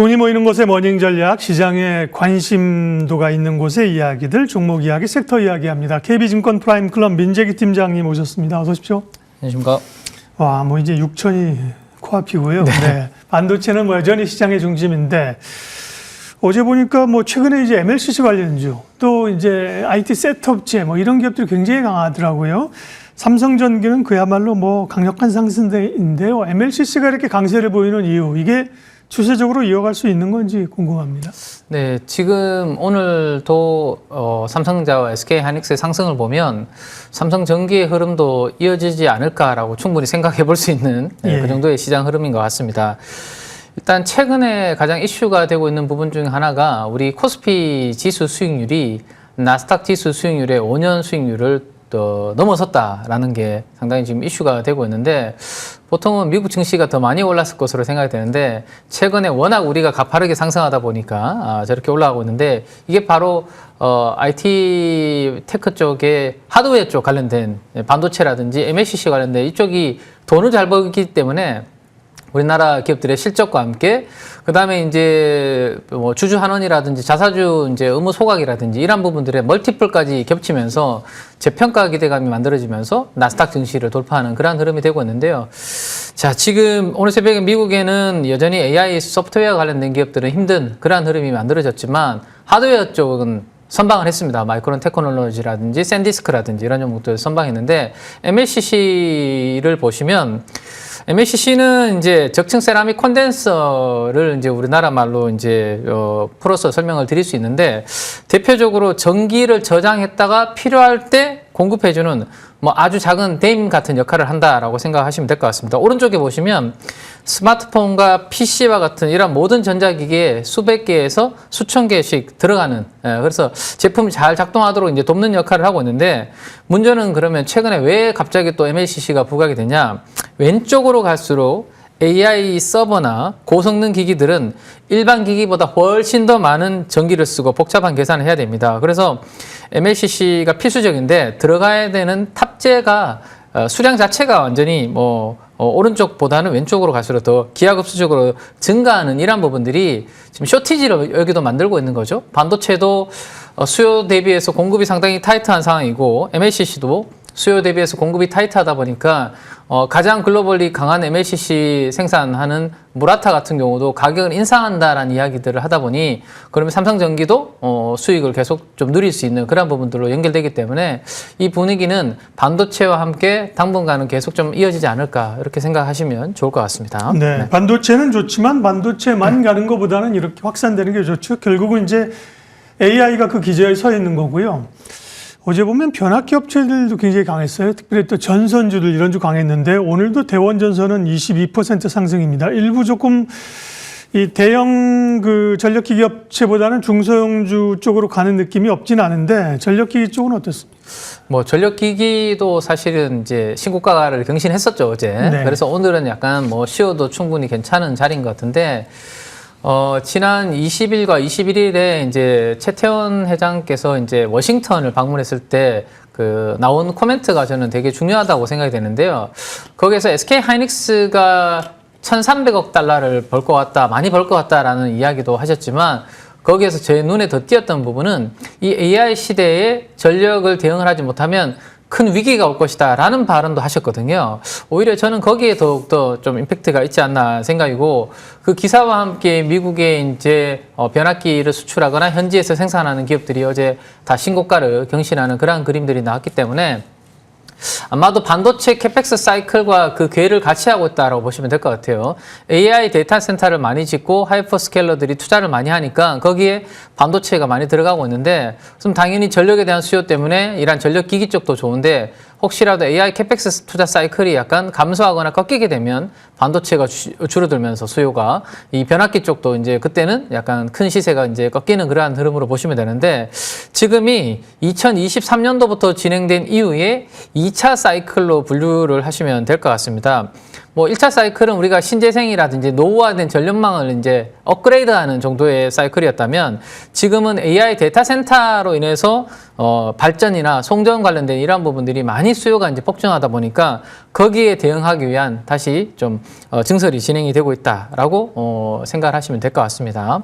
돈이 모이는 곳의 머닝 전략, 시장에 관심도가 있는 곳의 이야기들, 종목 이야기, 섹터 이야기합니다. KB증권 프라임 클럽 민재기 팀장님 오셨습니다. 어서 오십시오. 안녕하십니까. 와, 뭐 이제 6천이 코앞이고요. 네. 네. 반도체는 뭐 여전히 시장의 중심인데 어제 보니까 뭐 최근에 이제 MLCC 관련주, 또 이제 IT 셋업체 뭐 이런 기업들이 굉장히 강하더라고요. 삼성전기는 그야말로 뭐 강력한 상승인데요. MLCC가 이렇게 강세를 보이는 이유, 이게 추세적으로 이어갈 수 있는 건지 궁금합니다. 네, 지금 오늘도 삼성전자와 SK하이닉스의 상승을 보면 삼성전기의 흐름도 이어지지 않을까라고 충분히 생각해 볼 수 있는 그 정도의 시장 흐름인 것 같습니다. 일단 최근에 가장 이슈가 되고 있는 부분 중 하나가 우리 코스피 지수 수익률이 나스닥 지수 수익률의 5년 수익률을 넘어섰다라는 게 상당히 지금 이슈가 되고 있는데, 보통은 미국 증시가 더 많이 올랐을 것으로 생각이 되는데 최근에 워낙 우리가 가파르게 상승하다 보니까 저렇게 올라가고 있는데, 이게 바로 IT 테크 쪽에 하드웨어 쪽 관련된 반도체라든지 MLCC 관련된 이쪽이 돈을 잘 벌기 때문에 우리나라 기업들의 실적과 함께 그다음에 이제 뭐 주주 환원이라든지 자사주 이제 의무 소각이라든지 이런 부분들의 멀티플까지 겹치면서 재평가 기대감이 만들어지면서 나스닥 증시를 돌파하는 그러한 흐름이 되고 있는데요. 자, 지금 오늘 새벽에 미국에는 여전히 AI 소프트웨어 관련된 기업들은 힘든 그러한 흐름이 만들어졌지만 하드웨어 쪽은 선방을 했습니다. 마이크론 테크놀로지라든지 샌디스크라든지 이런 종목들 선방했는데, MLCC를 보시면 MLCC는 이제 적층 세라믹 콘덴서를 이제 우리나라 말로 이제 풀어서 설명을 드릴 수 있는데, 대표적으로 전기를 저장했다가 필요할 때 공급해주는 뭐 아주 작은 댐 같은 역할을 한다라고 생각하시면 될 것 같습니다. 오른쪽에 보시면 스마트폰과 PC와 같은 이런 모든 전자기기에 수백 개에서 수천 개씩 들어가는, 그래서 제품이 잘 작동하도록 이제 돕는 역할을 하고 있는데, 문제는 그러면 최근에 왜 갑자기 또 MLCC가 부각이 되냐? 왼쪽으로 갈수록 AI 서버나 고성능 기기들은 일반 기기보다 훨씬 더 많은 전기를 쓰고 복잡한 계산을 해야 됩니다. 그래서 MLCC가 필수적인데, 들어가야 되는 탑재가 수량 자체가 완전히 뭐 오른쪽보다는 왼쪽으로 갈수록 더 기하급수적으로 증가하는 이런 부분들이 지금 쇼티지를 여기도 만들고 있는 거죠. 반도체도 수요 대비해서 공급이 상당히 타이트한 상황이고, MLCC도 수요 대비해서 공급이 타이트하다 보니까 가장 글로벌리 강한 MLCC 생산하는 무라타 같은 경우도 가격을 인상한다라는 이야기들을 하다 보니, 그러면 삼성전기도 수익을 계속 좀 누릴 수 있는 그런 부분들로 연결되기 때문에 이 분위기는 반도체와 함께 당분간은 계속 좀 이어지지 않을까, 이렇게 생각하시면 좋을 것 같습니다. 네, 네. 반도체는 좋지만 반도체만 가는 것보다는 이렇게 확산되는 게 좋죠. 결국은 이제 AI가 그 기저에 서 있는 거고요. 어제 보면 변압기 업체들도 굉장히 강했어요. 특별히 또 전선주들 이런 주 강했는데, 오늘도 대원전선은 22% 상승입니다. 일부 조금 이 대형 그 전력기기 업체보다는 중소형주 쪽으로 가는 느낌이 없진 않은데, 전력기기 쪽은 어떻습니까? 뭐 전력기기도 사실은 이제 신고가를 경신했었죠, 어제. 네. 그래서 오늘은 약간 뭐 쉬어도 충분히 괜찮은 자리인 것 같은데, 지난 20일과 21일에 이제 최태원 회장께서 이제 워싱턴을 방문했을 때 그 나온 코멘트가 저는 되게 중요하다고 생각이 되는데요. 거기에서 SK하이닉스가 1,300억 달러를 벌 것 같다, 많이 벌 것 같다라는 이야기도 하셨지만, 거기에서 제 눈에 더 띄었던 부분은 이 AI 시대에 전력을 대응을 하지 못하면 큰 위기가 올 것이다 라는 발언도 하셨거든요. 오히려 저는 거기에 더욱더 좀 임팩트가 있지 않나 생각이고, 그 기사와 함께 미국에 이제 변압기를 수출하거나 현지에서 생산하는 기업들이 어제 다 신고가를 경신하는 그러한 그림들이 나왔기 때문에 아마도 반도체 캐펙스 사이클과 그 궤를 같이 하고 있다고 보시면 될 것 같아요. AI 데이터 센터를 많이 짓고 하이퍼스케일러들이 투자를 많이 하니까 거기에 반도체가 많이 들어가고 있는데, 그럼 당연히 전력에 대한 수요 때문에 이런 전력기기 쪽도 좋은데, 혹시라도 AI 캐펙스 투자 사이클이 약간 감소하거나 꺾이게 되면 반도체가 줄어들면서 수요가, 이 변압기 쪽도 이제 그때는 약간 큰 시세가 이제 꺾이는 그러한 흐름으로 보시면 되는데, 지금이 2023년도부터 진행된 이후에 2차 사이클로 분류를 하시면 될 것 같습니다. 뭐 1차 사이클은 우리가 신재생이라든지 노후화된 전력망을 이제 업그레이드하는 정도의 사이클이었다면 지금은 AI 데이터 센터로 인해서 발전이나 송전 관련된 이러한 부분들이 많이 수요가 이제 폭증하다 보니까 거기에 대응하기 위한 다시 좀 증설이 진행이 되고 있다라고 생각을 하시면 될 것 같습니다.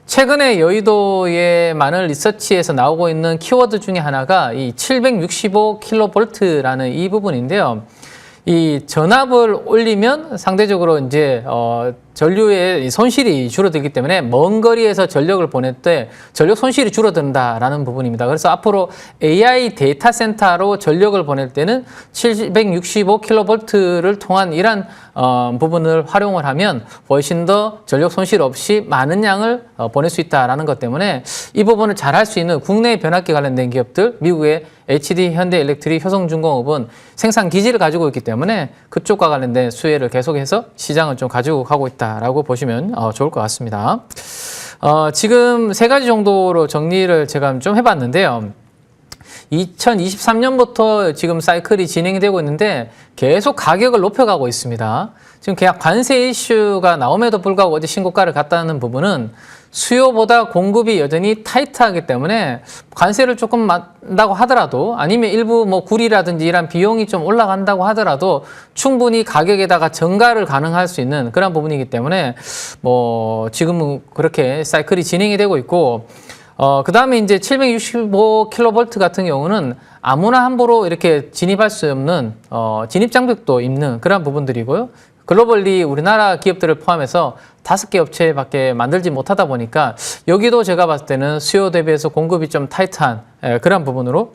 최근에 여의도의 많은 리서치에서 나오고 있는 키워드 중에 하나가 이 765kV라는 이 부분인데요. 이 전압을 올리면 상대적으로 이제 전류의 손실이 줄어들기 때문에 먼 거리에서 전력을 보낼 때 전력 손실이 줄어든다라는 부분입니다. 그래서 앞으로 AI 데이터 센터로 전력을 보낼 때는 765kV를 통한 이런 부분을 활용을 하면 훨씬 더 전력 손실 없이 많은 양을 보낼 수 있다라는 것 때문에 이 부분을 잘 할 수 있는 국내 변압기 관련된 기업들, 미국의 HD, 현대일렉트릭, 효성중공업은 생산 기지를 가지고 있기 때문에 그쪽과 관련된 수혜를 계속해서 시장을 좀 가지고 가고 있다라고 보시면 좋을 것 같습니다. 지금 세 가지 정도로 정리를 제가 좀 해봤는데요. 2023년부터 지금 사이클이 진행이 되고 있는데 계속 가격을 높여가고 있습니다. 지금 계약 관세 이슈가 나옴에도 불구하고 어제 신고가를 갔다는 부분은 수요보다 공급이 여전히 타이트하기 때문에 관세를 조금 맞다고 하더라도 아니면 일부 뭐 구리라든지 이런 비용이 좀 올라간다고 하더라도 충분히 가격에다가 전가를 가능할 수 있는 그런 부분이기 때문에 뭐 지금은 그렇게 사이클이 진행이 되고 있고 그 다음에 이제 765kV 같은 경우는 아무나 함부로 이렇게 진입할 수 없는 진입 장벽도 있는 그런 부분들이고요. 글로벌리 우리나라 기업들을 포함해서 5개 업체밖에 만들지 못하다 보니까 여기도 제가 봤을 때는 수요 대비해서 공급이 좀 타이트한 그런 부분으로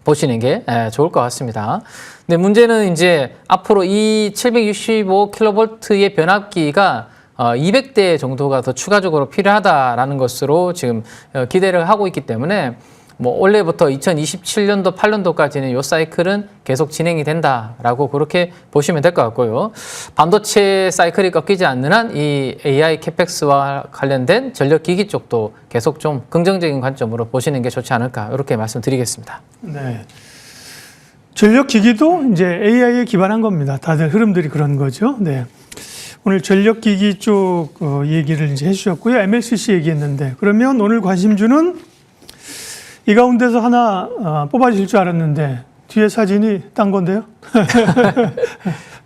보시는 게 좋을 것 같습니다. 근데 문제는 이제 앞으로 이 765kV의 변압기가 200대 정도가 더 추가적으로 필요하다라는 것으로 지금 기대를 하고 있기 때문에 뭐 올해부터 2027년도, 8년도까지는 이 사이클은 계속 진행이 된다라고 그렇게 보시면 될 것 같고요. 반도체 사이클이 꺾이지 않는 한 이 AI 캐펙스와 관련된 전력기기 쪽도 계속 좀 긍정적인 관점으로 보시는 게 좋지 않을까 이렇게 말씀드리겠습니다. 네. 전력기기도 이제 AI에 기반한 겁니다. 다들 흐름들이 그런 거죠. 네. 오늘 전력기기 쪽 얘기를 이제 해주셨고요. MLCC 얘기했는데 그러면 오늘 관심주는 이 가운데서 하나 뽑아주실 줄 알았는데 뒤에 사진이 딴 건데요?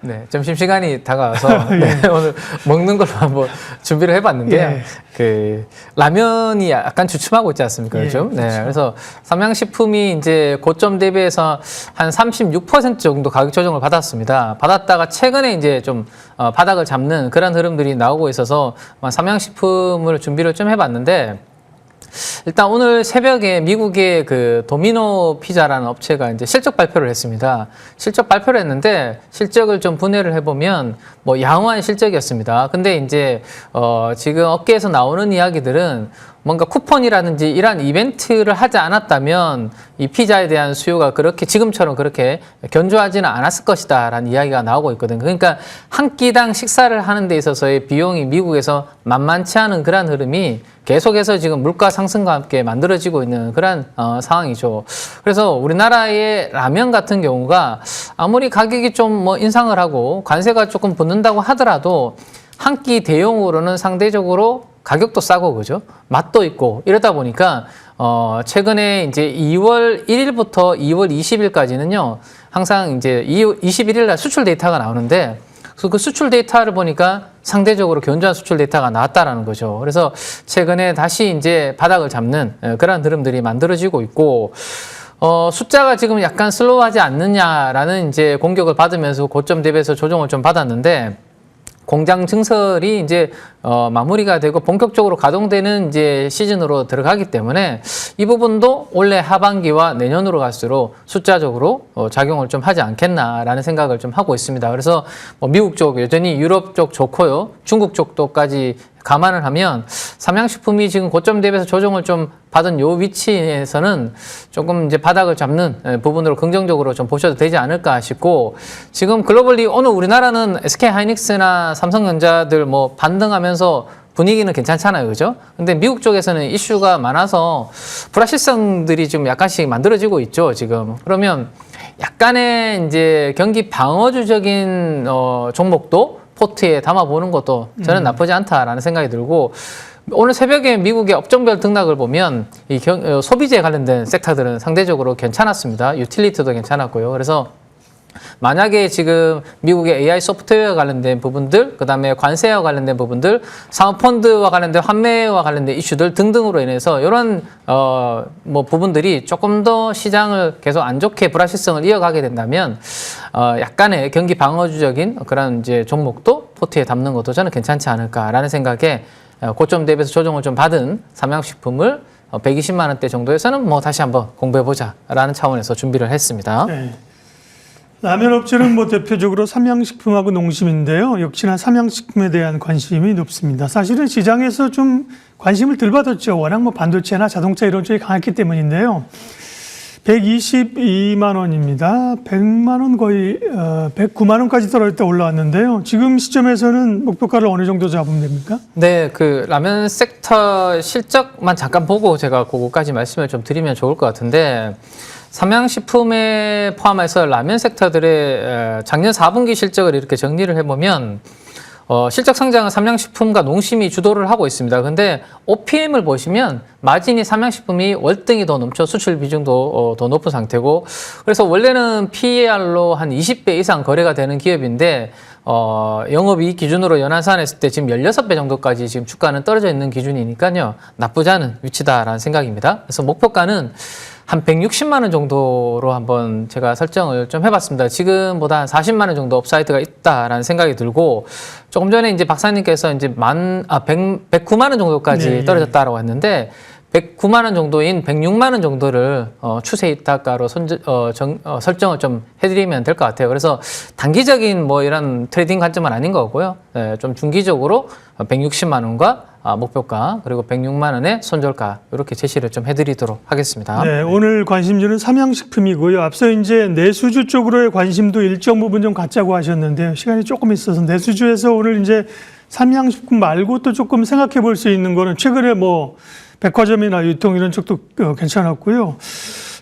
네, 점심시간이 다가와서 네, 오늘 먹는 걸로 한번 준비를 해봤는데요. 예. 그 라면이 약간 주춤하고 있지 않습니까? 요즘? 예, 네, 그렇죠. 그래서 삼양식품이 이제 고점 대비해서 한 36% 정도 가격 조정을 받았습니다. 받았다가 최근에 이제 좀 바닥을 잡는 그런 흐름들이 나오고 있어서 삼양식품을 준비를 좀 해봤는데 일단 오늘 새벽에 미국의 그 도미노 피자라는 업체가 이제 실적 발표를 했습니다. 실적 발표를 했는데 실적을 좀 분해를 해보면 뭐 양호한 실적이었습니다. 근데 이제 지금 업계에서 나오는 이야기들은 뭔가 쿠폰이라든지 이러한 이벤트를 하지 않았다면 이 피자에 대한 수요가 그렇게 지금처럼 그렇게 견조하지는 않았을 것이다 라는 이야기가 나오고 있거든요. 그러니까 한 끼당 식사를 하는 데 있어서의 비용이 미국에서 만만치 않은 그런 흐름이 계속해서 지금 물가 상승과 함께 만들어지고 있는 그런 상황이죠. 그래서 우리나라의 라면 같은 경우가 아무리 가격이 좀 뭐 인상을 하고 관세가 조금 붙는다고 하더라도 한 끼 대용으로는 상대적으로 가격도 싸고 그죠? 맛도 있고 이러다 보니까 최근에 이제 2월 1일부터 2월 20일까지는요. 항상 이제 21일 날 수출 데이터가 나오는데 그 수출 데이터를 보니까 상대적으로 견조한 수출 데이터가 나왔다라는 거죠. 그래서 최근에 다시 이제 바닥을 잡는 그런 흐름들이 만들어지고 있고 숫자가 지금 약간 슬로우하지 않느냐라는 이제 공격을 받으면서 고점 대비해서 조정을 좀 받았는데 공장 증설이 이제 마무리가 되고 본격적으로 가동되는 이제 시즌으로 들어가기 때문에 이 부분도 올해 하반기와 내년으로 갈수록 숫자적으로 작용을 좀 하지 않겠나라는 생각을 좀 하고 있습니다. 그래서 뭐 미국 쪽 여전히 유럽 쪽 좋고요. 중국 쪽도까지 감안을 하면 삼양식품이 지금 고점 대비해서 조정을 좀 받은 요 위치에서는 조금 이제 바닥을 잡는 부분으로 긍정적으로 좀 보셔도 되지 않을까 싶고 지금 글로벌리 오늘 우리나라는 SK 하이닉스나 삼성전자들 뭐 반등하면서 분위기는 괜찮잖아요. 그죠? 근데 미국 쪽에서는 이슈가 많아서 불확실성들이 좀 약간씩 만들어지고 있죠. 지금. 그러면 약간의 이제 경기 방어주적인 종목도 포트에 담아보는 것도 저는 나쁘지 않다라는 생각이 들고 오늘 새벽에 미국의 업종별 등락을 보면 이 소비재 관련된 섹터들은 상대적으로 괜찮았습니다. 유틸리티도 괜찮았고요. 그래서 만약에 지금 미국의 AI 소프트웨어 관련된 부분들, 그다음에 관세와 관련된 부분들, 사모펀드와 관련된 환매와 관련된 이슈들 등등으로 인해서 이런 뭐 부분들이 조금 더 시장을 계속 안 좋게 불확실성을 이어가게 된다면 약간의 경기 방어주적인 그런 이제 종목도 포트에 담는 것도 저는 괜찮지 않을까라는 생각에 고점 대비해서 조정을 좀 받은 삼양식품을 120만 원대 정도에서는 뭐 다시 한번 공부해보자라는 차원에서 준비를 했습니다. 네. 라면 업체는 뭐 대표적으로 삼양식품하고 농심인데요. 역시나 삼양식품에 대한 관심이 높습니다. 사실은 시장에서 좀 관심을 덜 받았죠. 워낙 뭐 반도체나 자동차 이런 쪽이 강했기 때문인데요. 122만 원입니다. 100만 원 거의 109만 원까지 떨어질 때 올라왔는데요. 지금 시점에서는 목표가를 어느 정도 잡으면 됩니까? 네, 그 라면 섹터 실적만 잠깐 보고 제가 그거까지 말씀을 좀 드리면 좋을 것 같은데 삼양식품에 포함해서 라면 섹터들의 작년 4분기 실적을 이렇게 정리를 해보면 실적 상장은 삼양식품과 농심이 주도를 하고 있습니다. 근데 OPM을 보시면 마진이 삼양식품이 월등히 더 넘쳐 수출 비중도 더 높은 상태고 그래서 원래는 PER로 한 20배 이상 거래가 되는 기업인데 영업이익 기준으로 연환산했을 때 지금 16배 정도까지 지금 주가는 떨어져 있는 기준이니까요. 나쁘지 않은 위치다라는 생각입니다. 그래서 목표가는 한 160만 원 정도로 한번 제가 설정을 좀 해봤습니다. 지금보다 한 40만 원 정도 업사이드가 있다라는 생각이 들고 조금 전에 이제 박사님께서 이제 109만 원 정도까지 네, 떨어졌다라고 했는데 109만 원 정도인 106만 원 정도를 추세 이탈가로 설정을 좀 해드리면 될 것 같아요. 그래서 단기적인 뭐 이런 트레이딩 관점은 아닌 거고요. 네, 좀 중기적으로 160만 원과 목표가 그리고 106만 원의 손절가 이렇게 제시를 좀 해드리도록 하겠습니다. 네, 오늘 관심주는 삼양식품이고요. 앞서 이제 내수주 쪽으로의 관심도 일정 부분 좀 갖자고 하셨는데요. 시간이 조금 있어서 내수주에서 오늘 이제 삼양식품 말고 또 조금 생각해 볼 수 있는 거는 최근에 뭐 백화점이나 유통 이런 쪽도 괜찮았고요.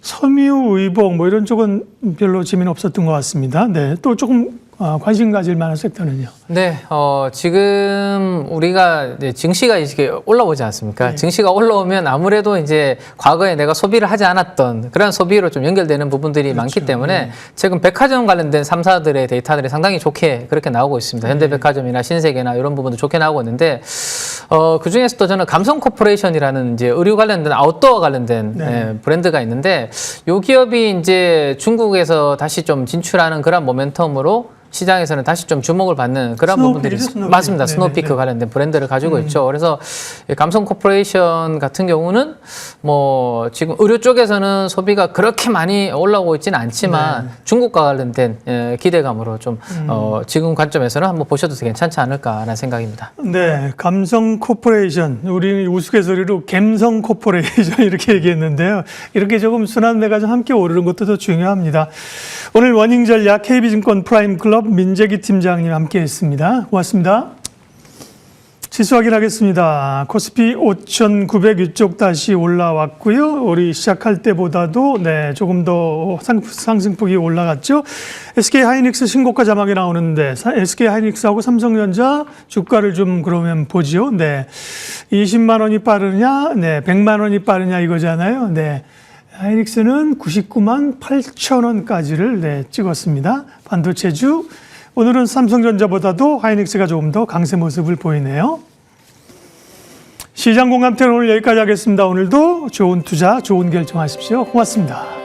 섬유, 의복 뭐 이런 쪽은 별로 재미는 없었던 것 같습니다. 네, 또 조금 관심 가질 만한 섹터는요. 네, 지금 우리가 이제 증시가 이렇게 올라오지 않습니까? 네. 증시가 올라오면 아무래도 이제 과거에 내가 소비를 하지 않았던 그런 소비로 좀 연결되는 부분들이 그렇죠. 많기 때문에 네. 최근 백화점 관련된 3사들의 데이터들이 상당히 좋게 그렇게 나오고 있습니다. 현대백화점이나 신세계나 이런 부분도 좋게 나오고 있는데 그 중에서도 저는 감성 코퍼레이션이라는 이제 의류 관련된 아웃도어 관련된 네. 브랜드가 있는데 이 기업이 이제 중국에서 다시 좀 진출하는 그런 모멘텀으로 시장에서는 다시 좀 주목을 받는 그런 부분들이 스노우피크죠, 맞습니다. 네네네. 스노우피크 관련된 브랜드를 가지고 있죠. 그래서 감성 코퍼레이션 같은 경우는 뭐 지금 의료 쪽에서는 소비가 그렇게 많이 올라오고 있지는 않지만 중국과 관련된 기대감으로 좀 지금 관점에서는 한번 보셔도 괜찮지 않을까라는 생각입니다. 네, 감성 코퍼레이션, 우리는 우스갯소리로 갬성 코퍼레이션 이렇게 얘기했는데요. 이렇게 조금 순환매가 좀 함께 오르는 것도 더 중요합니다. 오늘 워닝전략 KB증권 프라임클럽 민재기 팀장님 함께했습니다. 고맙습니다. 지수 확인하겠습니다. 코스피 5,900 위쪽 다시 올라왔고요. 우리 시작할 때보다도 조금 더 상승폭이 올라갔죠. SK하이닉스 신고가 자막이 나오는데 SK하이닉스하고 삼성전자 주가를 좀 그러면 보죠. 네, 20만 원이 빠르냐, 100만 원이 빠르냐 이거잖아요. 네. 하이닉스는 99만 8천 원까지를 찍었습니다. 반도체주. 오늘은 삼성전자보다도 하이닉스가 조금 더 강세 모습을 보이네요. 시장 공감대는 오늘 여기까지 하겠습니다. 오늘도 좋은 투자, 좋은 결정하십시오. 고맙습니다.